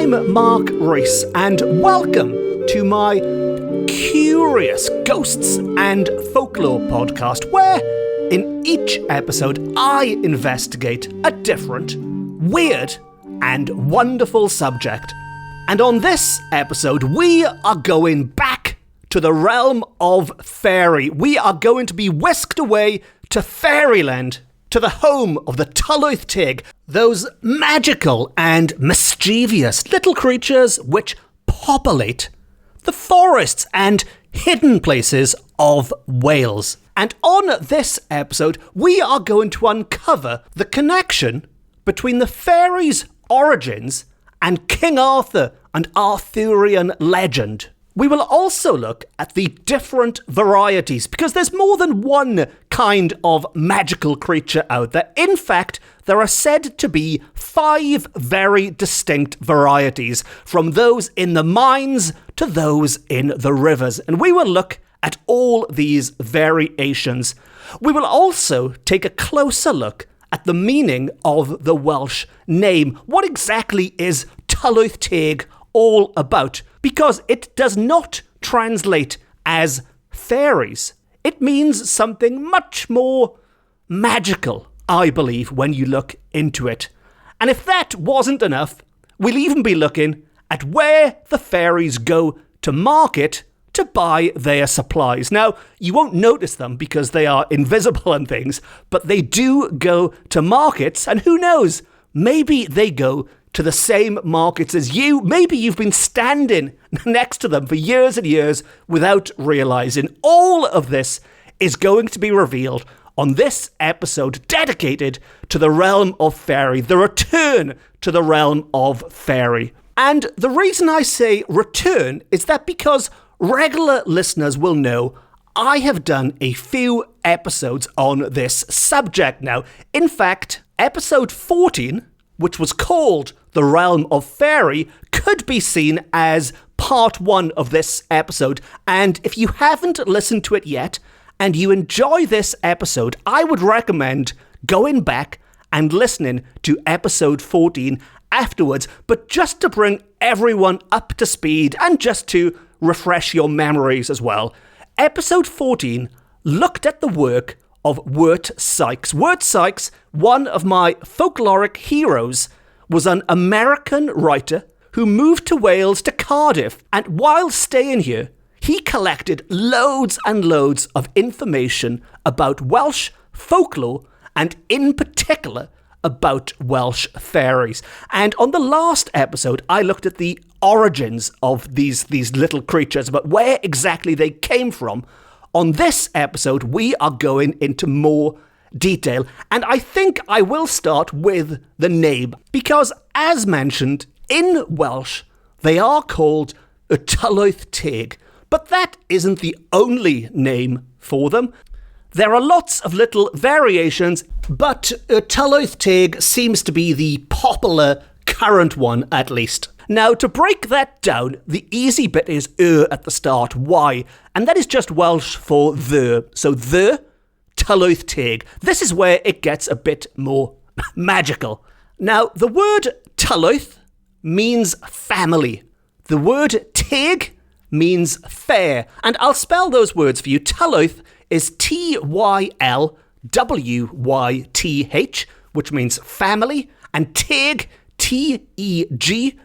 I'm Mark Rees, and welcome to my curious Ghosts and Folklore podcast, where in each episode I investigate a different, weird, and wonderful subject. And on this episode, we are going back to the realm of fairy. We are going to be whisked away to fairyland, to the home of the Tylwyth Teg, those magical and mischievous little creatures which populate the forests and hidden places of Wales. And on this episode, we are going to uncover the connection between the fairies' origins and King Arthur and Arthurian legend. We will also look at the different varieties, because there's more than one kind of magical creature out there. In fact, there are said to be 5 very distinct varieties, from those in the mines to those in the rivers. And we will look at all these variations. We will also take a closer look at the meaning of the Welsh name. What exactly is Tylwyth Teg all about? Because it does not translate as fairies. It means something much more magical, I believe, when you look into it. And if that wasn't enough, we'll even be looking at where the fairies go to market to buy their supplies. Now, you won't notice them because they are invisible and things, but they do go to markets, and who knows, maybe they go to the same markets as you. Maybe you've been standing next to them for years and years without realizing. All of this is going to be revealed on this episode dedicated to the realm of fairy, the return to the realm of fairy. And the reason I say return is that because regular listeners will know I have done a few episodes on this subject now. In fact, episode 14, which was called The Realm of Fairy, could be seen as part 1 of this episode. And if you haven't listened to it yet, and you enjoy this episode, I would recommend going back and listening to episode 14 afterwards, but just to bring everyone up to speed and just to refresh your memories as well. Episode 14 looked at the work of Wirt Sykes. Wirt Sykes, one of my folkloric heroes, was an American writer who moved to Wales, to Cardiff, and while staying here, he collected loads and loads of information about Welsh folklore, and in particular about Welsh fairies. And on the last episode, I looked at the origins of these little creatures, but where exactly they came from. On this episode, we are going into more detail, and I think I will start with the name, because as mentioned, in Welsh, they are called y Tylwyth Teg, but that isn't the only name for them. There are lots of little variations, but y Tylwyth Teg seems to be the popular current one, at least. Now, to break that down, the easy bit is at the start, y, and that is just Welsh for the. So the Tylwyth Teg. This is where it gets a bit more magical. Now, the word Tylwyth means family. The word Teg means fair, and I'll spell those words for you. Tylwyth is Tylwyth, which means family, and Teg, Teg,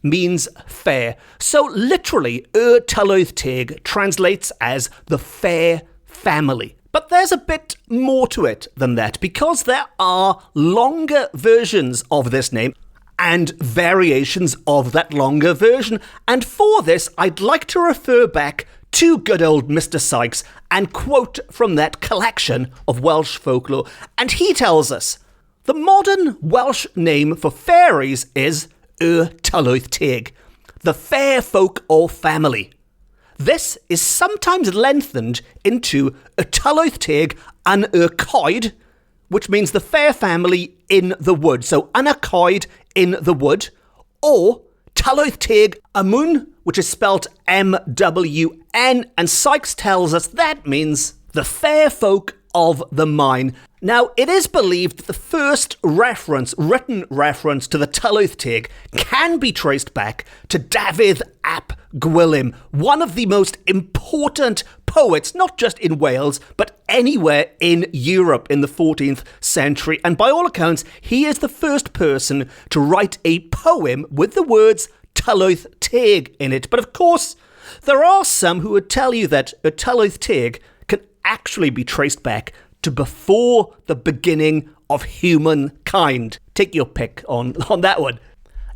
means fair. So literally, Tylwyth Teg translates as the fair family. But there's a bit more to it than that, because there are longer versions of this name and variations of that longer version. And for this, I'd like to refer back to good old Mr. Sykes and quote from that collection of Welsh folklore. And he tells us, the modern Welsh name for fairies is Tylwyth Teg, the fair folk or family. This is sometimes lengthened into y Tylwyth Teg an y Coed, which means the fair family in the wood. So an y Coed in the wood, or Tylwyth Teg Amun, which is spelt M-W-N, and Sykes tells us that means the fair folk of the mine. Now, it is believed that the first written reference to the Tylwyth Teg can be traced back to Dafydd ap Gwilym, one of the most important poets, not just in Wales, but anywhere in Europe in the 14th century. And by all accounts, he is the first person to write a poem with the words Tylwyth Teg in it. But of course, there are some who would tell you that a Tylwyth Teg can actually be traced back to before the beginning of humankind. Take your pick on that one.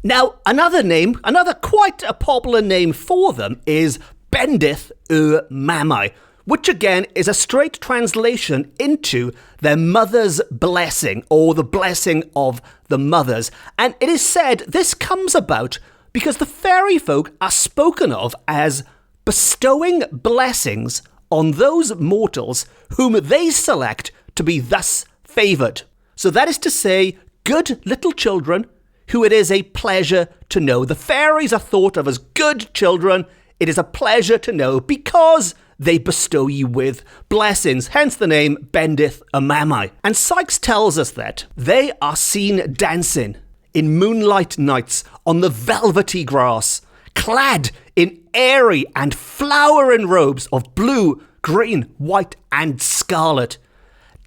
Now, another quite a popular name for them is Bendeth Meaning, which again is a straight translation into their mother's blessing, or the blessing of the mothers. And it is said this comes about because the fairy folk are spoken of as bestowing blessings on those mortals whom they select to be thus favoured. So that is to say, good little children who it is a pleasure to know. The fairies are thought of as good children. It is a pleasure to know because they bestow you with blessings, hence the name Bendeth Meaning. And Sykes tells us that they are seen dancing in moonlight nights on the velvety grass, clad in airy and flowering robes of blue, green, white and scarlet.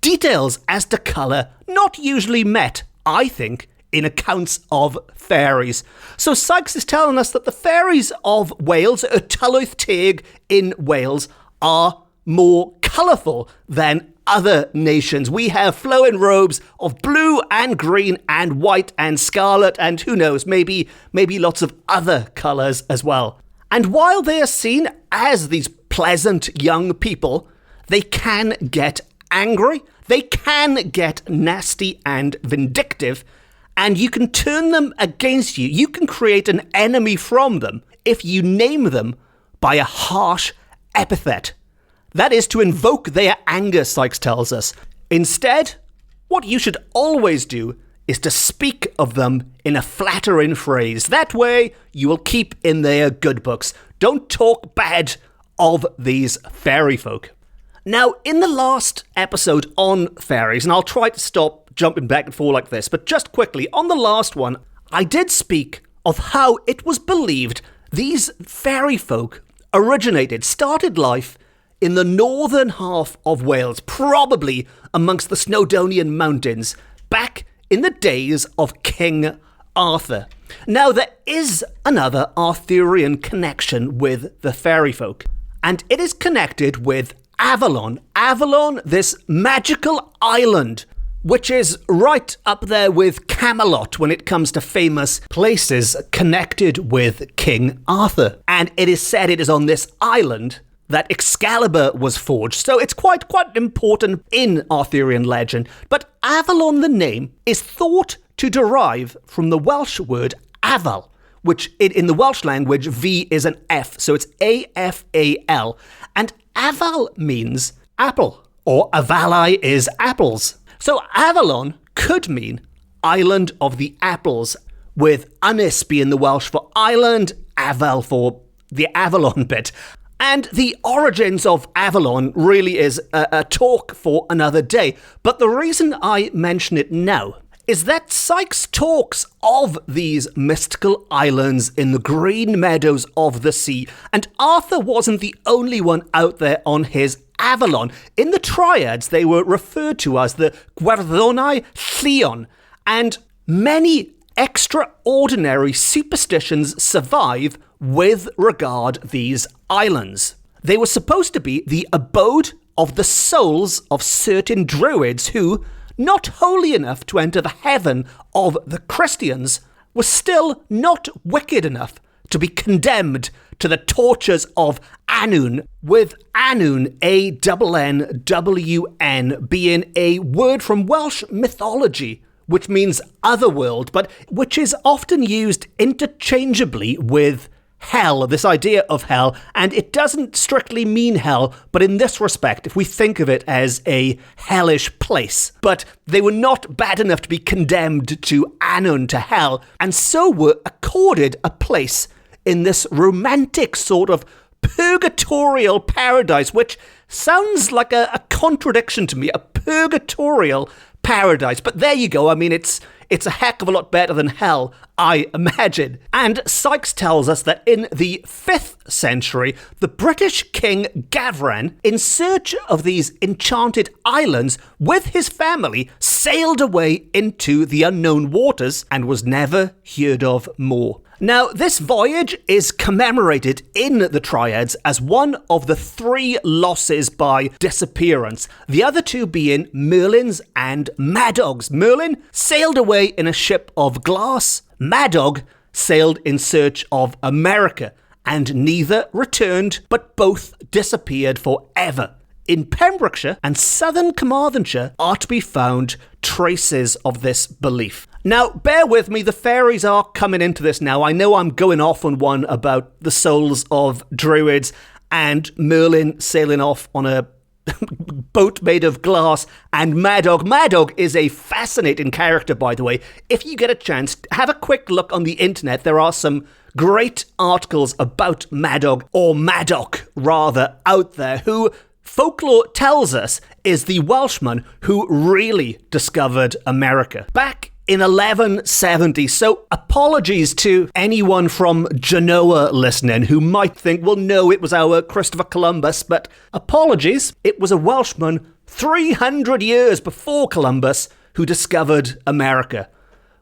Details as to colour not usually met, I think, in accounts of fairies. So Sykes is telling us that the fairies of Wales, Tylwyth Teg in Wales, are more colourful than other nations. We have flowing robes of blue and green and white and scarlet, and who knows, maybe lots of other colours as well. And while they are seen as these pleasant young people, they can get angry, they can get nasty and vindictive, and you can turn them against you. You can create an enemy from them if you name them by a harsh epithet. That is to invoke their anger, Sykes tells us. Instead, what you should always do is to speak of them in a flattering phrase. That way, you will keep in their good books. Don't talk bad of these fairy folk. Now, in the last episode on fairies, and I'll try to stop jumping back and forth like this, but just quickly, on the last one, I did speak of how it was believed these fairy folk started life in the northern half of Wales, probably amongst the Snowdonian Mountains, back in the days of King Arthur. Now, there is another Arthurian connection with the fairy folk, and it is connected with Avalon. Avalon, this magical island, which is right up there with Camelot when it comes to famous places connected with King Arthur. And it is said it is on this island that Excalibur was forged. So it's quite important in Arthurian legend. But Avalon, the name, is thought to derive from the Welsh word aval, which in the Welsh language, V is an F, so it's A-F-A-L. And aval means apple, or avalai is apples. So Avalon could mean island of the apples, with Ynys being the Welsh for island, aval for the Avalon bit. And the origins of Avalon really is a talk for another day. But the reason I mention it now is that Sykes talks of these mystical islands in the green meadows of the sea. And Arthur wasn't the only one out there on his Avalon. In the triads, they were referred to as the Guardzonai Llion. And many extraordinary superstitions survive with regard these islands. They were supposed to be the abode of the souls of certain druids who, not holy enough to enter the heaven of the Christians, were still not wicked enough to be condemned to the tortures of Annwn, with Annwn, A-N-N-W-N, being a word from Welsh mythology, which means otherworld, but which is often used interchangeably with hell, this idea of hell, and it doesn't strictly mean hell, but in this respect, if we think of it as a hellish place. But they were not bad enough to be condemned to Annwn, to hell, and so were accorded a place in this romantic sort of purgatorial paradise, which sounds like a contradiction to me, a purgatorial paradise. But there you go. I mean, it's a heck of a lot better than hell, I imagine. And Sykes tells us that in the 5th century, the British king Gavran, in search of these enchanted islands with his family, sailed away into the unknown waters and was never heard of more. Now, this voyage is commemorated in the Triads as one of the 3 losses by disappearance, the other 2 being Merlin's and Madog's. Merlin sailed away in a ship of glass. Madog sailed in search of America, and neither returned, but both disappeared forever. In Pembrokeshire and southern Carmarthenshire are to be found traces of this belief. Now, bear with me, the fairies are coming into this now. I know I'm going off on one about the souls of druids and Merlin sailing off on a boat made of glass and Madog. Madog is a fascinating character, by the way. If you get a chance, have a quick look on the internet. There are some great articles about Madog, or Madoc rather, out there, who folklore tells us is the Welshman who really discovered America back in 1170. So apologies to anyone from Genoa listening who might think, well, no, it was our Christopher Columbus, but apologies, it was a Welshman 300 years before Columbus who discovered America.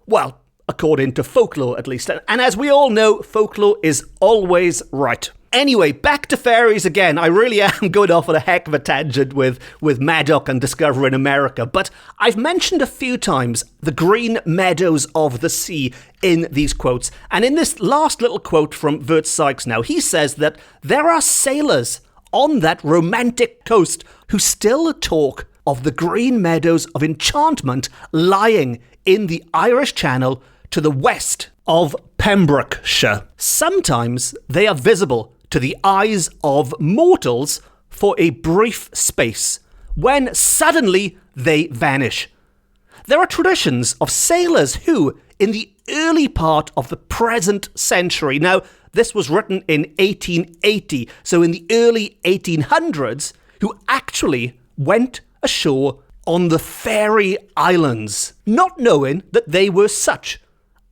Well, according to folklore at least. And as we all know, folklore is always right. Anyway, back to fairies again. I really am going off on a heck of a tangent with Madog and discovering America, but I've mentioned a few times the green meadows of the sea in these quotes, and in this last little quote from Vert Sykes now, he says that there are sailors on that romantic coast who still talk of the green meadows of enchantment lying in the Irish Channel to the west of Pembrokeshire. Sometimes they are visible to the eyes of mortals for a brief space, when suddenly they vanish. There are traditions of sailors who, in the early part of the present century, now this was written in 1880, so in the early 1800s, who actually went ashore on the Faery Islands, not knowing that they were such,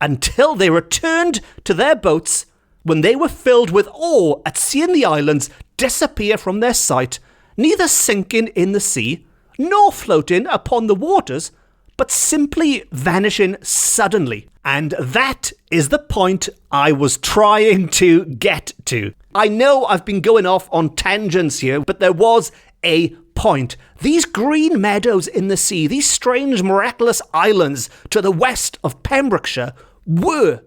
until they returned to their boats when they were filled with awe at seeing the islands disappear from their sight, neither sinking in the sea, nor floating upon the waters, but simply vanishing suddenly. And that is the point I was trying to get to. I know I've been going off on tangents here, but there was a point. These green meadows in the sea, these strange miraculous islands to the west of Pembrokeshire, were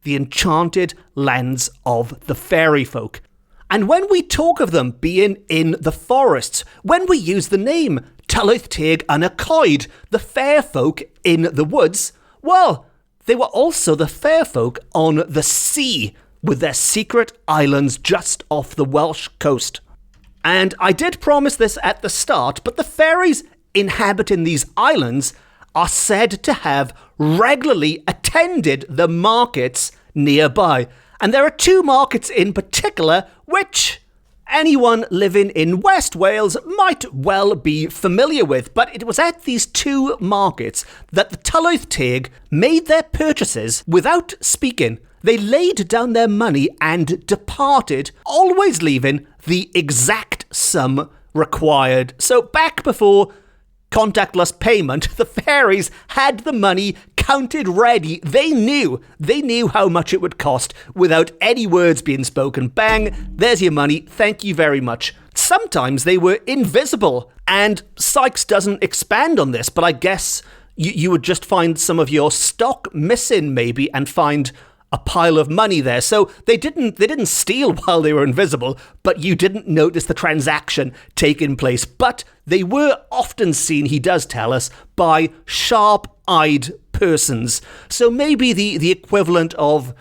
the enchanted lands of the fairy folk. And when we talk of them being in the forests, when we use the name Tylwyth Teg Meaning, the fair folk in the woods, well, they were also the fair folk on the sea, with their secret islands just off the Welsh coast. And I did promise this at the start, but the fairies inhabiting these islands are said to have regularly attended the markets nearby. And there are 2 markets in particular which anyone living in West Wales might well be familiar with. But it was at these 2 markets that the Tylwyth Teg made their purchases without speaking. They laid down their money and departed, always leaving the exact sum required. So back before contactless payment, the fairies had the money counted ready. They knew how much it would cost without any words being spoken. Bang, there's your money, thank you very much. Sometimes they were invisible, and Sykes doesn't expand on this, but I guess you would just find some of your stock missing maybe and find a pile of money there. So they didn't steal while they were invisible, but you didn't notice the transaction taking place. But they were often seen, he does tell us, by sharp-eyed persons. So maybe the equivalent of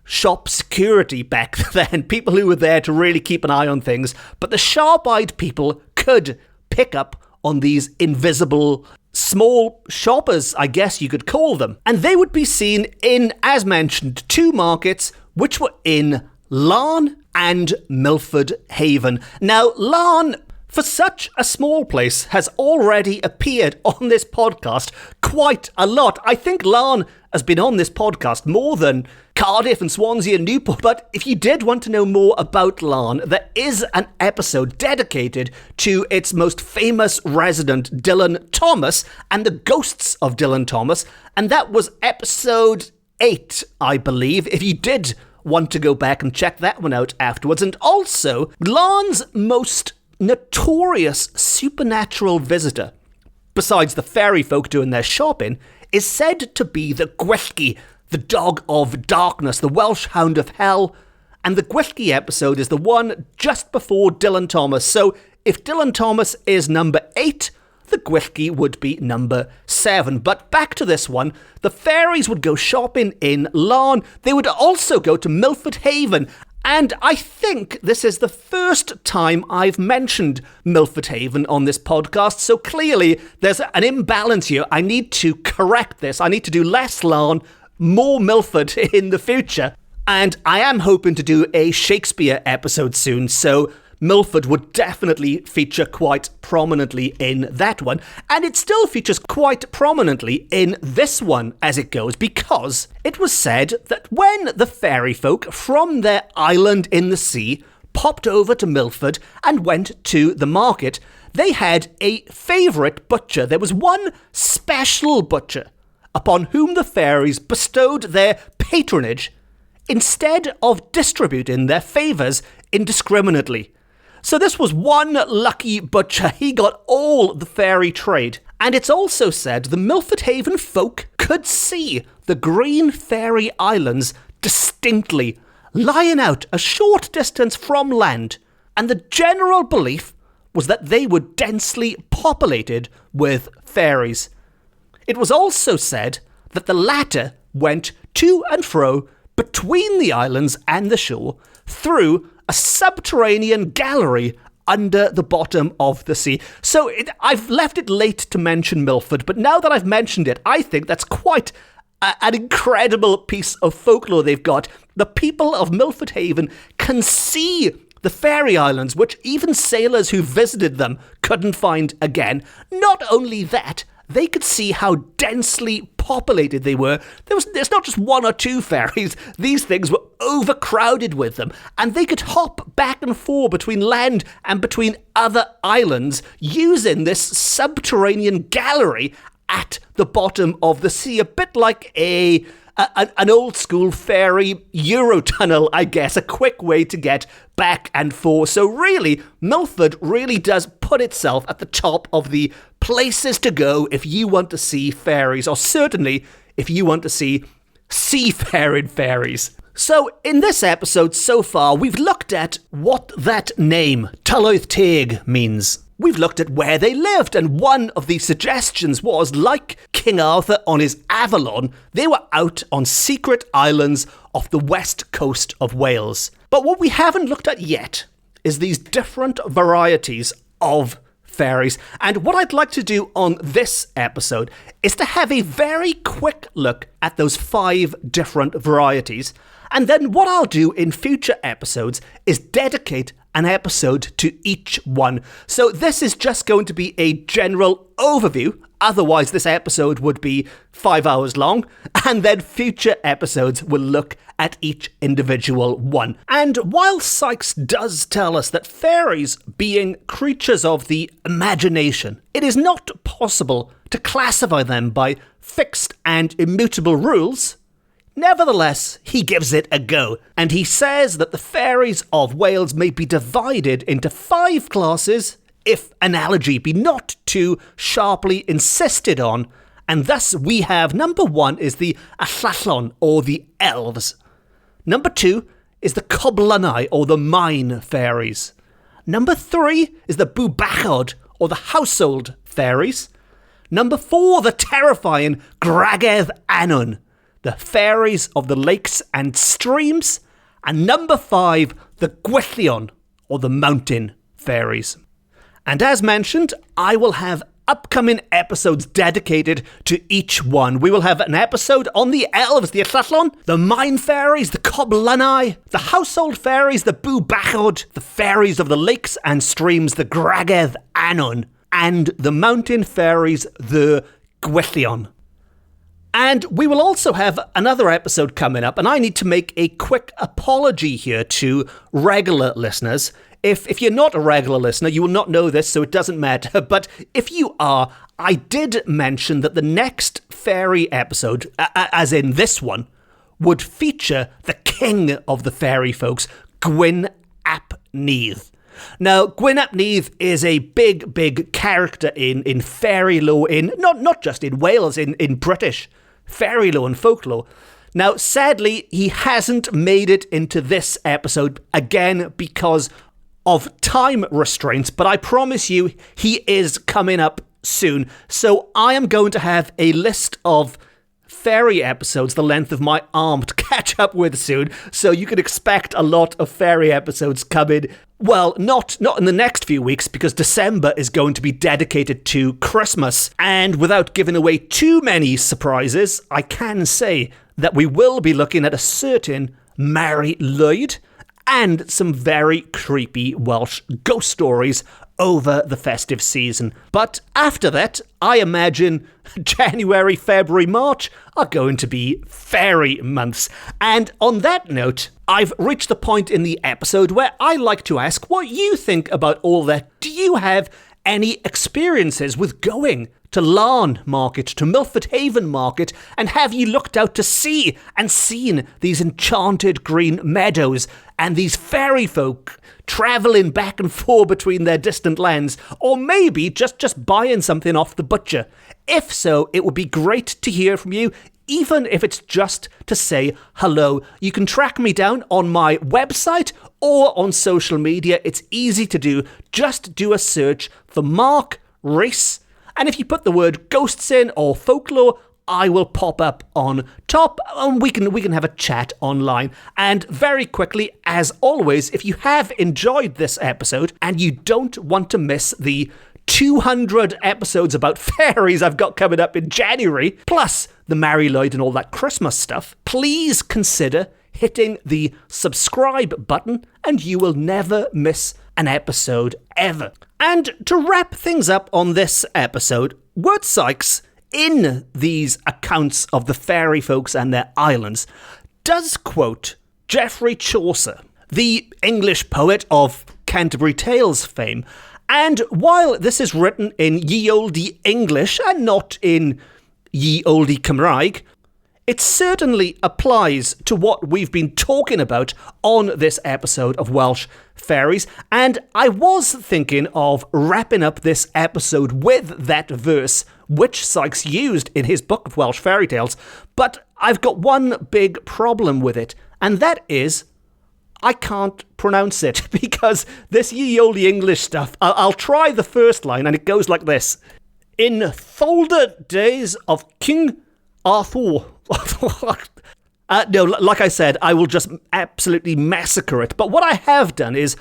shop security back then, people who were there to really keep an eye on things. But the sharp-eyed people could pick up on these invisible small shoppers, I guess you could call them. And they would be seen in, as mentioned, 2 markets, which were in Larne and Milford Haven. Now, Larne, for such a small place, has already appeared on this podcast quite a lot. I think Larne has been on this podcast more than Cardiff and Swansea and Newport. But if you did want to know more about Larne, there is an episode dedicated to its most famous resident, Dylan Thomas, and the ghosts of Dylan Thomas. And that was episode 8, I believe, if you did want to go back and check that one out afterwards. And also, Larne's most notorious supernatural visitor, besides the fairy folk doing their shopping, is said to be the Gwyllgi, the dog of darkness, the Welsh hound of hell. And the Gwyllgi episode is the one just before Dylan Thomas. So if Dylan Thomas is number 8, the Gwyllgi would be number 7. But back to this one, the fairies would go shopping in Larne. They would also go to Milford Haven. And I think this is the first time I've mentioned Milford Haven on this podcast, so clearly there's an imbalance here. I need to correct this. I need to do less Larne, more Milford in the future. And I am hoping to do a Shakespeare episode soon, so Milford would definitely feature quite prominently in that one. And it still features quite prominently in this one as it goes, because it was said that when the fairy folk from their island in the sea popped over to Milford and went to the market, they had a favourite butcher. There was one special butcher upon whom the fairies bestowed their patronage instead of distributing their favours indiscriminately. So this was one lucky butcher. He got all the fairy trade. And it's also said the Milford Haven folk could see the green fairy islands distinctly, lying out a short distance from land. And the general belief was that they were densely populated with fairies. It was also said that the latter went to and fro between the islands and the shore through a subterranean gallery under the bottom of the sea. So I've left it late to mention Milford, but now that I've mentioned it, I think that's quite an incredible piece of folklore they've got. The people of Milford Haven can see the fairy islands, which even sailors who visited them couldn't find again. Not only that, they could see how densely populated they were. There's not just one or two fairies. These things were overcrowded with them, and they could hop back and forth between land and between other islands using this subterranean gallery at the bottom of the sea, a bit like an old school fairy Eurotunnel, I guess, a quick way to get back and forth. So really, Milford really does put itself at the top of the places to go if you want to see fairies, or certainly if you want to see seafaring fairies. So in this episode so far, we've looked at what that name, Tylwyth Teg, means. We've looked at where they lived, and one of the suggestions was, like King Arthur on his Avalon, they were out on secret islands off the west coast of Wales. But what we haven't looked at yet is these different varieties of fairies. And what I'd like to do on this episode is to have a very quick look at those 5 different varieties. And then what I'll do in future episodes is dedicate an episode to each one. So this is just going to be a general overview. Otherwise, this episode would be 5 hours long. And then future episodes will look at each individual one. And while Sykes does tell us that fairies being creatures of the imagination, it is not possible to classify them by fixed and immutable rules, nevertheless, he gives it a go, and he says that the fairies of Wales may be divided into 5 classes, if analogy be not too sharply insisted on, and thus we have number 1 is the Avalon, or the elves. Number 2 is the Guardzonai, or the mine fairies. Number 3 is the Bwbachod, or the household fairies. Number 4, the terrifying Gwragedd Annwn, the fairies of the lakes and streams. And number 5, the Gwyllion, or the mountain fairies. And as mentioned, I will have upcoming episodes dedicated to each one. We will have an episode on the elves, the Avalon, the mine fairies, the Guardzonai, the household fairies, the Bwbachod, the fairies of the lakes and streams, the Gwragedd Annwn, and the mountain fairies, the Gwyllion. And we will also have another episode coming up, and I need to make a quick apology here to regular listeners. If you're not a regular listener, you will not know this, so it doesn't matter. But if you are, I did mention that the next fairy episode, as in this one, would feature the king of the fairy folks, Gwyn ap Nudd. Now, Gwyn ap Nudd is a big character in fairy lore, not just in Wales, in British fairy lore and folklore. Now, sadly, he hasn't made it into this episode, again, because of time restraints, but I promise you, he is coming up soon. So I am going to have a list of fairy episodes the length of my arm to catch up with soon, so you can expect a lot of fairy episodes coming. Well, not in the next few weeks, because December is going to be dedicated to Christmas, and without giving away too many surprises, I can say that we will be looking at a certain Mari Lwyd and some very creepy Welsh ghost stories over the festive season. But after that, I imagine January, February, March are going to be fairy months. And on that note, I've reached the point in the episode where I like to ask what you think about all that. Do you have any experiences with going to Larne Market, to Milford Haven Market, and have you looked out to sea and seen these enchanted green meadows and these fairy folk travelling back and forth between their distant lands, or maybe just buying something off the butcher? If so, it would be great to hear from you, even if it's just to say hello. You can track me down on my website or on social media. It's easy to do. Just do a search for Mark Rees, and if you put the word ghosts in or folklore, I will pop up on top, and we can have a chat online. And very quickly, as always, if you have enjoyed this episode and you don't want to miss the 200 episodes about fairies I've got coming up in January, plus the Mari Lwyd and all that Christmas stuff, please consider hitting the subscribe button and you will never miss an episode ever. And to wrap things up on this episode, Word Sykes, in these accounts of the fairy folks and their islands, does quote Geoffrey Chaucer, the English poet of Canterbury Tales fame. And while this is written in ye olde English and not in ye olde Cymraeg, it certainly applies to what we've been talking about on this episode of Welsh Fairies, and I was thinking of wrapping up this episode with that verse which Sykes used in his book of Welsh fairy tales, but I've got one big problem with it, and that is I can't pronounce it, because this ye olde English stuff, I'll try the first line, and it goes like this. In tholder days of King Arthur. No, like I said, I will just absolutely massacre it. But what I have done is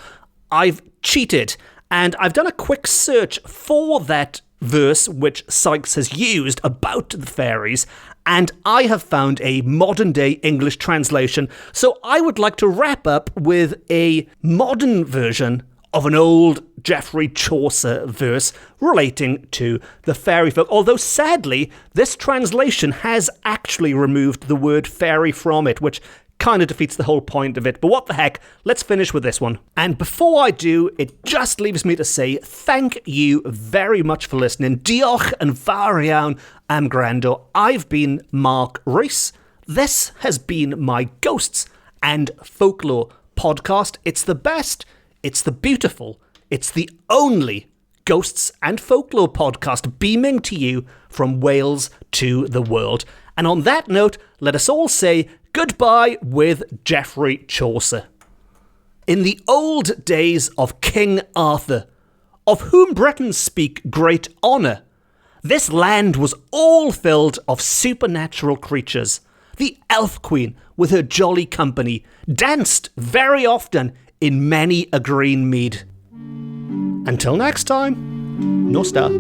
I've cheated, and I've done a quick search for that verse which Sykes has used about the fairies, and I have found a modern-day English translation. So I would like to wrap up with a modern version of an old Geoffrey Chaucer verse relating to the fairy folk. Although, sadly, this translation has actually removed the word fairy from it, which kind of defeats the whole point of it. But what the heck, let's finish with this one. And before I do, it just leaves me to say thank you very much for listening. Diolch yn fawr iawn am gwrando. I've been Mark Rees. This has been my Ghosts and Folklore podcast. It's the best, it's the beautiful, it's the only Ghosts and Folklore podcast beaming to you from Wales to the world. And on that note, let us all say goodbye with Geoffrey Chaucer. In the old days of King Arthur, of whom Britons speak great honour, this land was all filled of supernatural creatures. The Elf Queen, with her jolly company, danced very often in many a green mead. Until next time, Nosta.